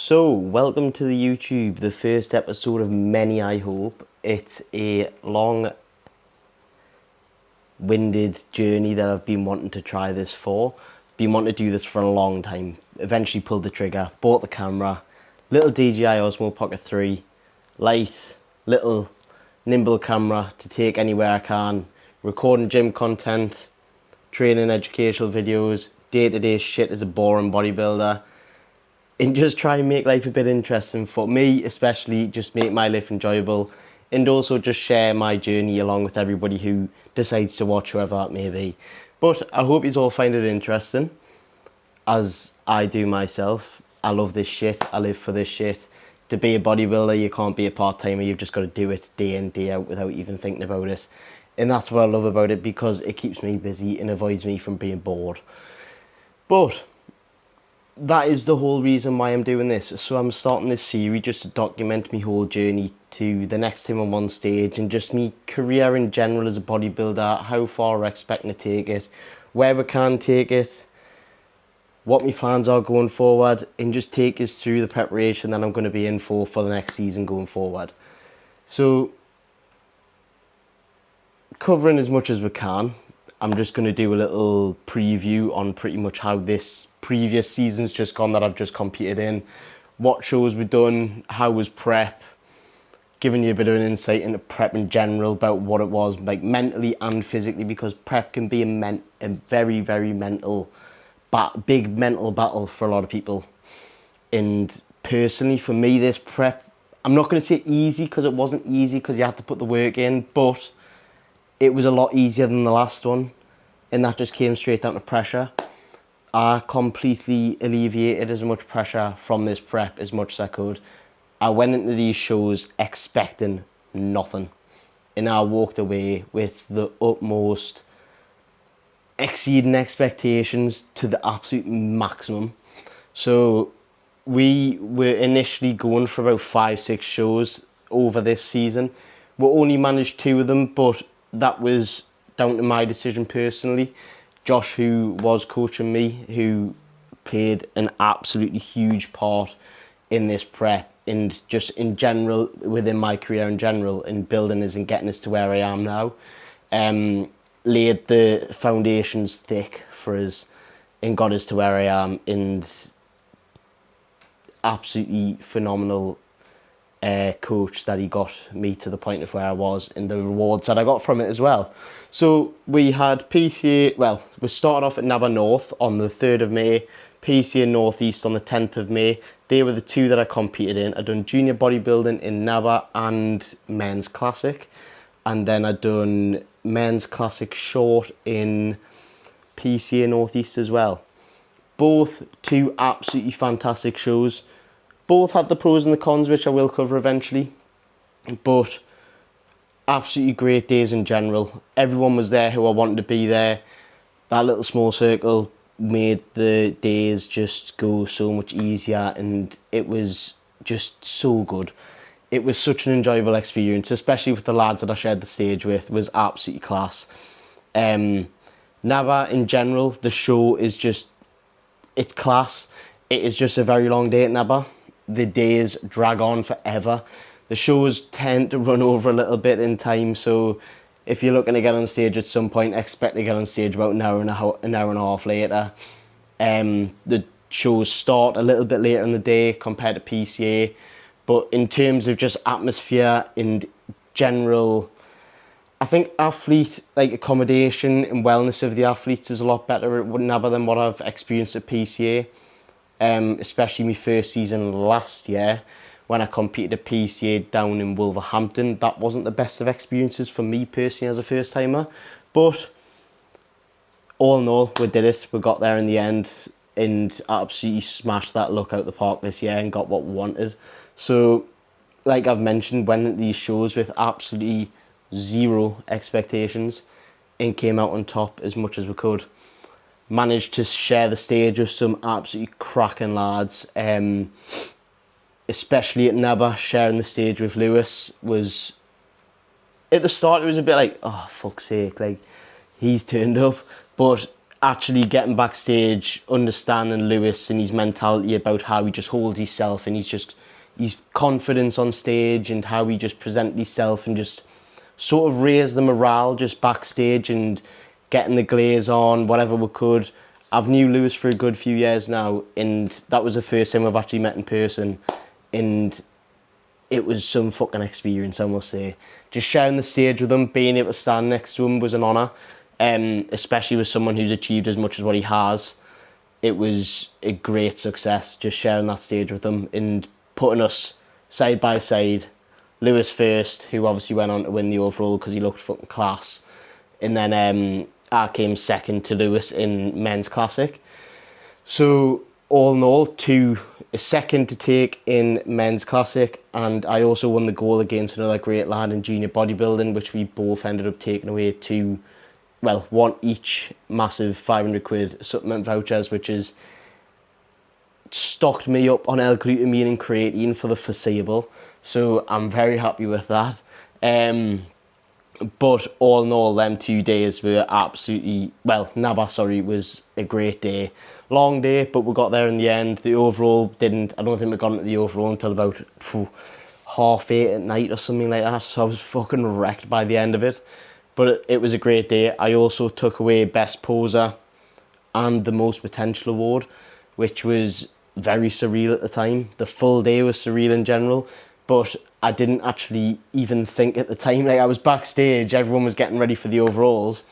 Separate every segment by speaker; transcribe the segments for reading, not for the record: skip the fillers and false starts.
Speaker 1: So, welcome to the YouTube, the first episode of many, I hope. It's a long-winded journey that I've been wanting to try this for. Been wanting to do this for a long time. Eventually pulled the trigger, bought the camera, little DJI Osmo Pocket 3, light, little nimble camera to take anywhere I can, recording gym content, training educational videos, day-to-day shit as a boring bodybuilder, and just try and make life a bit interesting for me, especially just make my life enjoyable, and also just share my journey along with everybody who decides to watch, whoever that may be. But I hope you all find it interesting, as I do myself. I love this shit, I live for this shit. To be a bodybuilder, you can't be a part-timer, you've just got to do it day in, day out without even thinking about it. And that's what I love about it, because it keeps me busy and avoids me from being bored. But that is the whole reason why I'm doing this. So I'm starting this series just to document my whole journey to the next time I'm on stage, and just me career in general as a bodybuilder, how far we're expecting to take it, where we can take it, what my plans are going forward, and just take us through the preparation that I'm going to be in for the next season going forward. So, covering as much as we can. I'm just going to do a little preview on pretty much how this previous season's just gone that I've just competed in, what shows we've done, how was prep, giving you a bit of an insight into prep in general, about what it was like mentally and physically, because prep can be a very, very big mental battle for a lot of people. And personally, for me, this prep, I'm not going to say easy, because it wasn't easy, because you had to put the work in, but it was a lot easier than the last one, and that just came straight down to pressure. I completely alleviated as much pressure from this prep as much as I could. I went into these shows expecting nothing, and I walked away with the utmost, exceeding expectations to the absolute maximum. So we were initially going for about 5-6 shows over this season. We only managed 2 of them, but that was down to my decision personally. Josh, who was coaching me, who played an absolutely huge part in this prep, and just in general, within my career in general, in building us and getting us to where I am now, laid the foundations thick for us and got us to where I am, and absolutely phenomenal coach that he got me to the point of where I was, and the rewards that I got from it as well. So we had PCA, well, we started off at NABA North on the 3rd of May, PCA North East on the 10th of May. They were the 2 that I competed in. I'd done junior bodybuilding in NABA and men's classic, and then I'd done men's classic short in PCA North East as well. Both 2 absolutely fantastic shows. Both had the pros and the cons, which I will cover eventually, but absolutely great days in general. Everyone was there who I wanted to be there. That little small circle made the days just go so much easier, and it was just so good. It was such an enjoyable experience, especially with the lads that I shared the stage with. It was absolutely class. NABA in general, the show is just, it's class. It is just a very long day at NABA. The days drag on forever. The shows tend to run over a little bit in time, so if you're looking to get on stage at some point, expect to get on stage about an hour and a half later. The shows start a little bit later in the day compared to PCA, but in terms of just atmosphere and general, I think athlete accommodation and wellness of the athletes is a lot better at NABA than what I've experienced at PCA. Especially my first season last year when I competed at PCA down in Wolverhampton. That wasn't the best of experiences for me personally as a first timer, but all in all, we did it. We got there in the end and absolutely smashed that look out the park this year and got what we wanted. So, like I've mentioned, went into these shows with absolutely 0 expectations and came out on top as much as we could. Managed to share the stage with some absolutely cracking lads, especially at NABA. Sharing the stage with Lewis was, at the start it was a bit like, oh fuck's sake, like he's turned up, but actually getting backstage, understanding Lewis and his mentality about how he just holds himself and his confidence on stage and how he just presents himself and just sort of raise the morale just backstage and getting the glaze on, whatever we could. I've knew Lewis for a good few years now, and that was the first time we've actually met in person, and it was some fucking experience, I must say. Just sharing the stage with him, being able to stand next to him was an honour, especially with someone who's achieved as much as what he has. It was a great success, just sharing that stage with him and putting us side by side. Lewis first, who obviously went on to win the overall because he looked fucking class. And then I came second to Lewis in men's classic. So all in all, a second to take in men's classic, and I also won the goal against another great lad in junior bodybuilding, which we both ended up taking away one each massive 500 quid supplement vouchers, which has stocked me up on L-glutamine and creatine for the foreseeable. So I'm very happy with that. But all in all, them 2 days were Naba, was a great day. Long day, but we got there in the end. The overall I don't think we got into the overall until about 8:30 at night or something like that. So I was fucking wrecked by the end of it. But it was a great day. I also took away Best Poser and the Most Potential Award, which was very surreal at the time. The full day was surreal in general, but I didn't actually even think at the time. Like, I was backstage, everyone was getting ready for the overalls,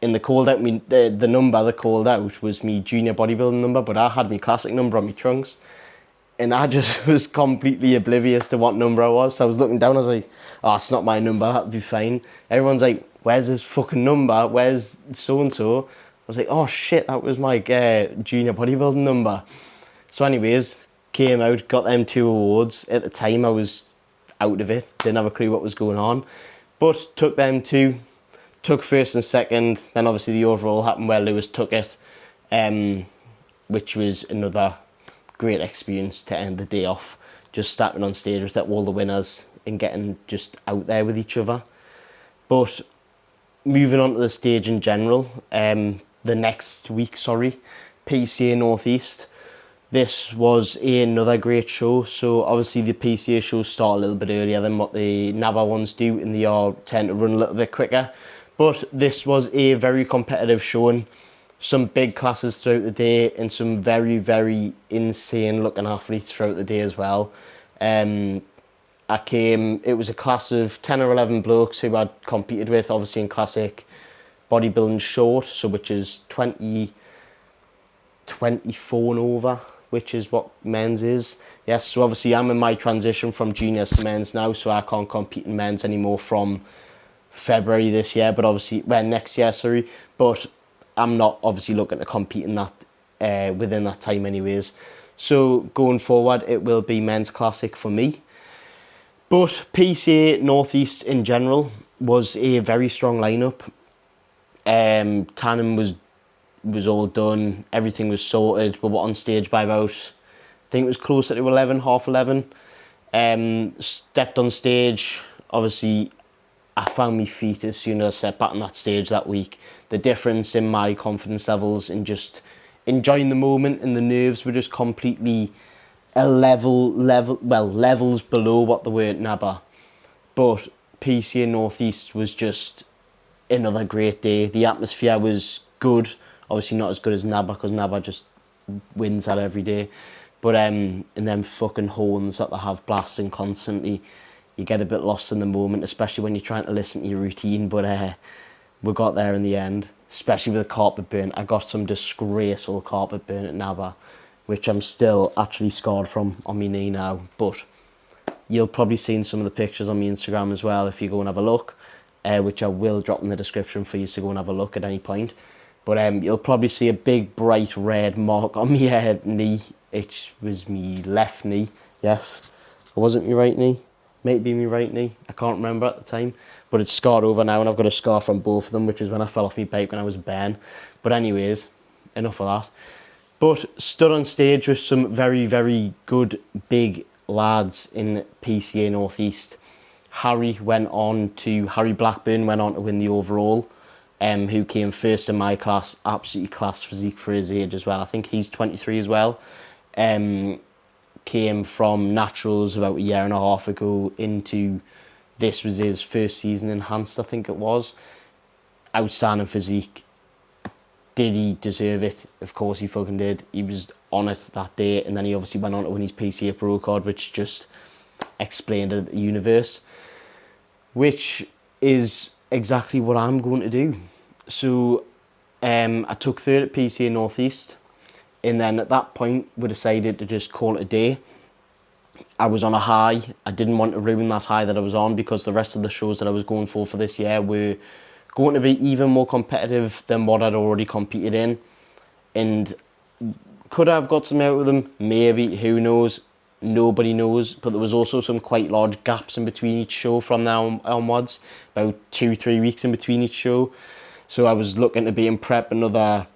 Speaker 1: and the number they called out was me junior bodybuilding number, but I had my classic number on my trunks, and I just was completely oblivious to what number I was. So I was looking down, I was like, oh, it's not my number, that'll be fine. Everyone's like, where's his fucking number? Where's so-and-so? I was like, oh shit, that was my junior bodybuilding number. So anyways, came out, got them 2 awards. At the time, I was out of it, didn't have a clue what was going on, but took them 2, took first and second. Then obviously the overall happened where Lewis took it, which was another great experience to end the day off, just starting on stage with all the winners and getting just out there with each other. But moving on to the stage in general, the next week, PCA Northeast. This was another great show. So obviously the PCA shows start a little bit earlier than what the NABA ones do, and they tend to run a little bit quicker. But this was a very competitive showing. Some big classes throughout the day and some very, very insane looking athletes throughout the day as well. It was a class of 10 or 11 blokes who I'd competed with, obviously in classic bodybuilding short, so which is 24 and over, which is what men's is. Yes, so obviously I'm in my transition from juniors to men's now, so I can't compete in men's anymore from February this year, next year, but I'm not obviously looking to compete in that within that time anyways. So going forward, it will be men's classic for me. But PCA Northeast in general was a very strong lineup. Tannin was all done, everything was sorted. We were on stage by about, I think it was closer to 11, half 11. Stepped on stage, obviously I found my feet as soon as I stepped back on that stage that week. The difference in my confidence levels and just enjoying the moment, and the nerves were just completely levels below what they were at NABA. But PCA Northeast was just another great day. The atmosphere was good. Obviously not as good as NABA, because NABA just wins that every day. But in them fucking horns that they have blasting constantly, you get a bit lost in the moment, especially when you're trying to listen to your routine. But we got there in the end, especially with the carpet burn. I got some disgraceful carpet burn at NABA, which I'm still actually scarred from on my knee now. But you'll probably see some of the pictures on my Instagram as well if you go and have a look, which I will drop in the description for you to go and have a look at any point. But you'll probably see a big bright red mark on my knee. It was me left knee, yes. It wasn't my right knee. Maybe my right knee. I can't remember at the time. But it's scarred over now, and I've got a scar from both of them, which is when I fell off my bike when I was a bairn. But anyways, enough of that. But stood on stage with some very, very good big lads in PCA Northeast. Harry Blackburn went on to win the overall. who came first in my class, absolutely class physique for his age as well. I think he's 23 as well. Came from naturals about a year and a half ago into, this was his first season enhanced, I think it was. Outstanding physique. Did he deserve it? Of course he fucking did. He was on it that day, and then he obviously went on to win his PCA Pro card, which just explained it at the universe, which is exactly what I'm going to do. So I took third at PCA Northeast, and then at that point we decided to just call it a day. I was on a high. I didn't want to ruin that high that I was on, because the rest of the shows that I was going for this year were going to be even more competitive than what I'd already competed in. And could I have got some out of them? Maybe, who knows? Nobody knows. But there was also some quite large gaps in between each show from now onwards, about 2-3 weeks in between each show. So I was looking to be in prep another,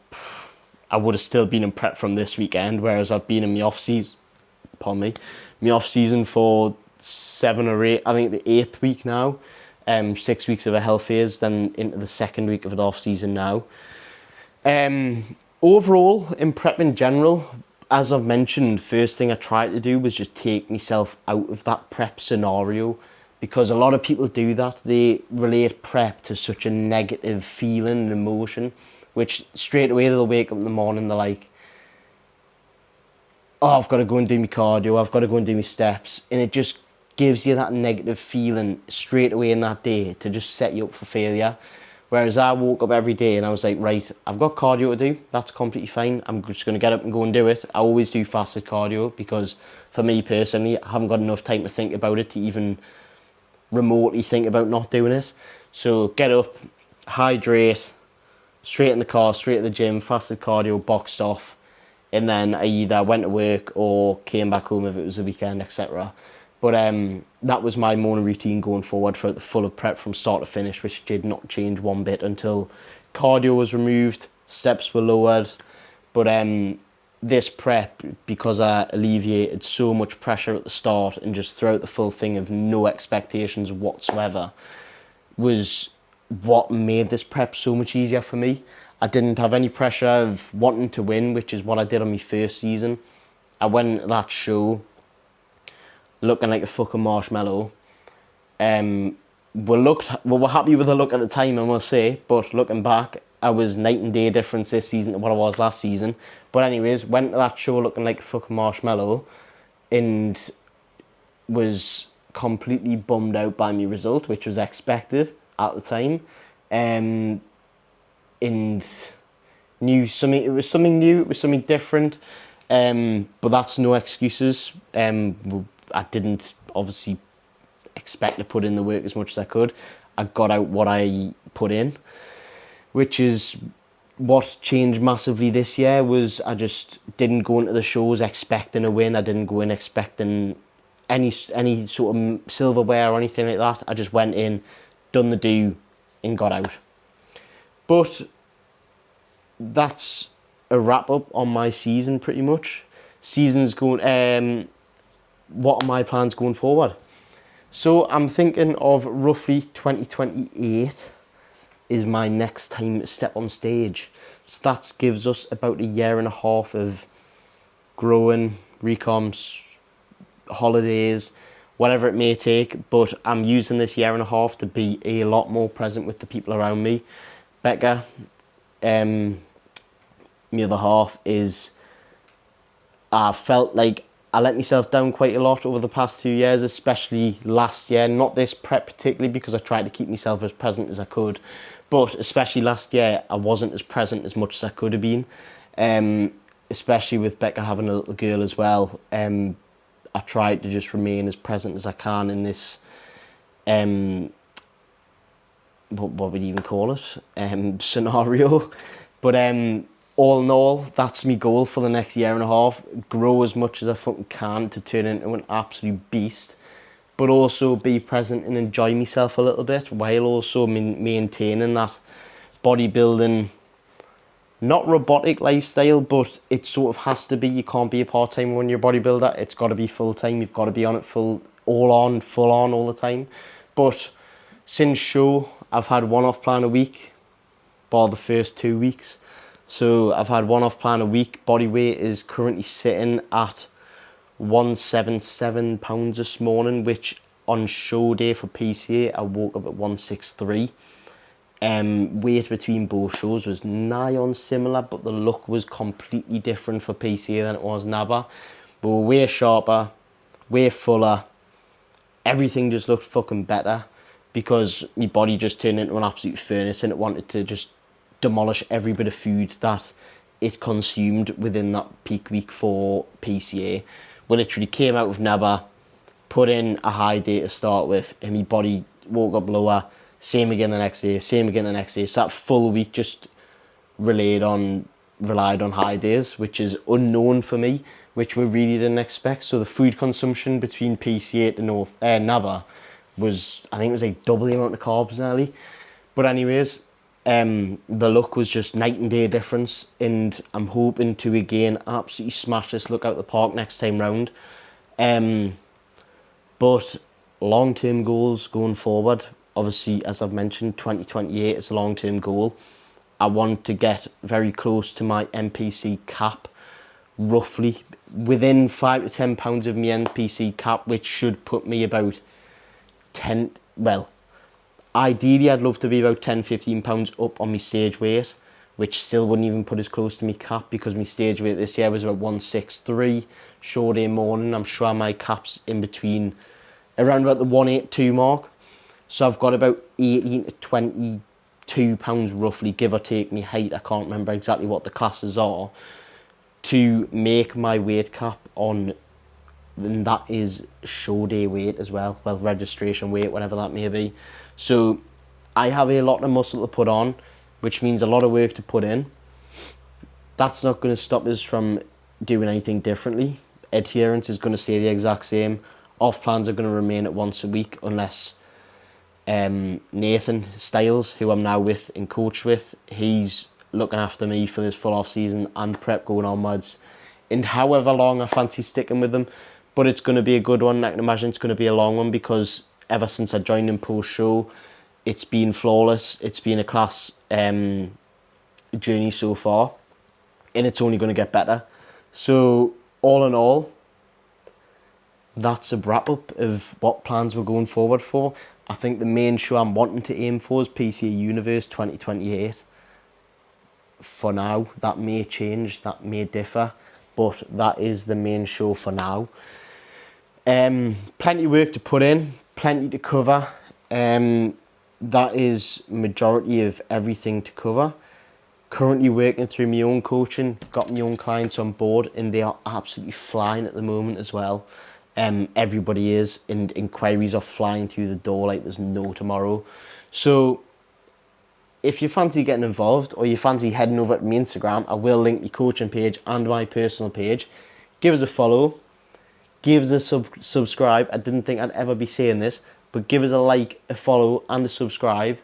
Speaker 1: I would have still been in prep from this weekend, whereas I've been in my off season, my off season for 7 or 8, I think the 8th week now. 6 weeks of a health phase, then into the 2nd week of the off season now. Overall, in prep in general, as I've mentioned, first thing I tried to do was just take myself out of that prep scenario, because a lot of people do that. They relate prep to such a negative feeling and emotion, which straight away they'll wake up in the morning, they're like, oh, I've got to go and do my cardio, I've got to go and do my steps, and it just gives you that negative feeling straight away in that day to just set you up for failure. Whereas I woke up every day and I was like, right, I've got cardio to do, that's completely fine, I'm just going to get up and go and do it. I always do fasted cardio, because for me personally, I haven't got enough time to think about it to even remotely think about not doing it. So get up, hydrate, straight in the car, straight to the gym, fasted cardio, boxed off, and then I either went to work or came back home if it was a weekend, etc. But that was my morning routine going forward for the full of prep from start to finish, which did not change one bit until cardio was removed, steps were lowered. But this prep, because I alleviated so much pressure at the start and just throughout the full thing of no expectations whatsoever, was what made this prep so much easier for me. I didn't have any pressure of wanting to win, which is what I did on my first season. I went to that show looking like a fucking marshmallow. We were happy with the look at the time, I must say, but looking back, I was night and day difference this season to what I was last season. But anyways, went to that show looking like a fucking marshmallow and was completely bummed out by my result, which was expected at the time. And knew something, it was something new, it was something different. But that's no excuses. I didn't obviously expect to put in the work as much as I could. I got out what I put in, which is what changed massively this year. Was I just didn't go into the shows expecting a win. I didn't go in expecting any sort of silverware or anything like that. I just went in, done the do, and got out. But that's a wrap up on my season pretty much. Season's going, what are my plans going forward? So I'm thinking of roughly 2028 is my next time to step on stage. So that gives us about a year and a half of growing, recoms, holidays, whatever it may take. But I'm using this year and a half to be a lot more present with the people around me. Becca, my other half, is, I felt like I let myself down quite a lot over the past 2 years, especially last year. Not this prep particularly, because I tried to keep myself as present as I could. But especially last year, I wasn't as present as much as I could have been. Especially with Becca having a little girl as well. I tried to just remain as present as I can in this, what would you even call it? Scenario. But all in all, that's my goal for the next year and a half. Grow as much as I fucking can to turn into an absolute beast, but also be present and enjoy myself a little bit, while also maintaining that bodybuilding, not robotic lifestyle, but it sort of has to be. You can't be a part-timer when you're a bodybuilder. It's got to be full-time. You've got to be on it full on all the time. But since show, I've had one off plan a week. bar the first 2 weeks. So I've had one off plan a week. Body weight is currently sitting at 177 pounds this morning, which on show day for PCA I woke up at 163. Weight between both shows was nigh on similar, but the look was completely different for PCA than it was NABBA. But we're way sharper, way fuller. Everything just looked fucking better because my body just turned into an absolute furnace and it wanted to just demolish every bit of food that it consumed within that peak week for PCA. We literally came out with NABBA, put in a high day to start with, and my body woke up lower. Same again the next day, same again the next day. So that full week just relied on high days, which is unknown for me, which we really didn't expect. So the food consumption between PCA to NABBA was, I think it was like double the amount of carbs nearly. But anyways, the look was just night and day difference, and I'm hoping to again absolutely smash this look out the park next time round. But long-term goals going forward, obviously, as I've mentioned, 2028 is a long-term goal. I want to get very close to my NPC cap, roughly within 5 to 10 pounds of my NPC cap, which should put me about 10, well, ideally I'd love to be about 10-15 pounds up on my stage weight, which still wouldn't even put as close to my cap because my stage weight this year was about 163. Show day morning, I'm sure my cap's in between around about the 182 mark. So I've got about 18 to 22 pounds roughly, give or take me height. I can't remember exactly what the classes are, to make my weight cap on, and that is show day weight as well. Well, registration weight, whatever that may be. So I have a lot of muscle to put on, which means a lot of work to put in. That's not going to stop us from doing anything differently. Adherence is going to stay the exact same. Off plans are going to remain at once a week unless Nathan Styles, who I'm now with and coach with, he's looking after me for this full off season and prep going onwards, and however long I fancy sticking with them. But it's going to be a good one. I can imagine it's going to be a long one because ever since I joined in post show, it's been flawless. It's been a class journey so far, and it's only going to get better. So all in all, that's a wrap up of what plans we're going forward for. I think the main show I'm wanting to aim for is PCA Universe 2028. For now, that may change, that may differ, but that is the main show for now. Plenty of work to put in, plenty to cover. That is majority of everything to cover. Currently working through my own coaching, got my own clients on board, and they are absolutely flying at the moment as well. Everybody is, and inquiries are flying through the door like there's no tomorrow. So if you fancy getting involved or you fancy heading over to my Instagram, I will link my coaching page and my personal page. Give us a follow, give us a subscribe. I didn't think I'd ever be saying this, but give us a like, a follow and a subscribe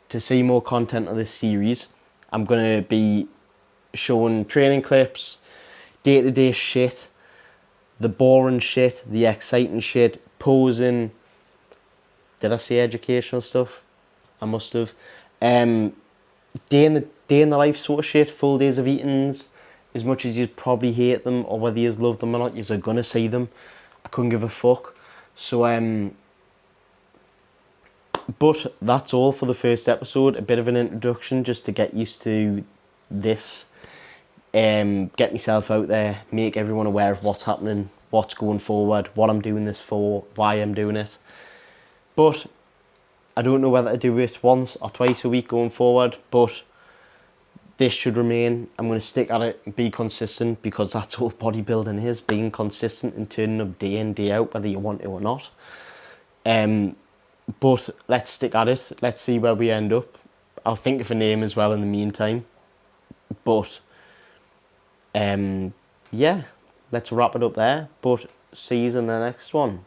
Speaker 1: to see more content of this series. I'm going to be showing training clips, day-to-day shit, the boring shit, the exciting shit, posing. Did I say educational stuff? I must have. Day in the life sort of shit, full days of eatings. As much as you probably hate them or whether you love them or not, you're gonna see them. I couldn't give a fuck. So but that's all for the first episode. A bit of an introduction just to get used to this. Get myself out there, make everyone aware of what's happening, what's going forward, what I'm doing this for, why I'm doing it. But I don't know whether to do it once or twice a week going forward, but this should remain. I'm going to stick at it and be consistent because that's all bodybuilding is, being consistent and turning up day in, day out, whether you want to or not. But let's stick at it. Let's see where we end up. I'll think of a name as well in the meantime. But yeah, let's wrap it up there. But see you in the next one.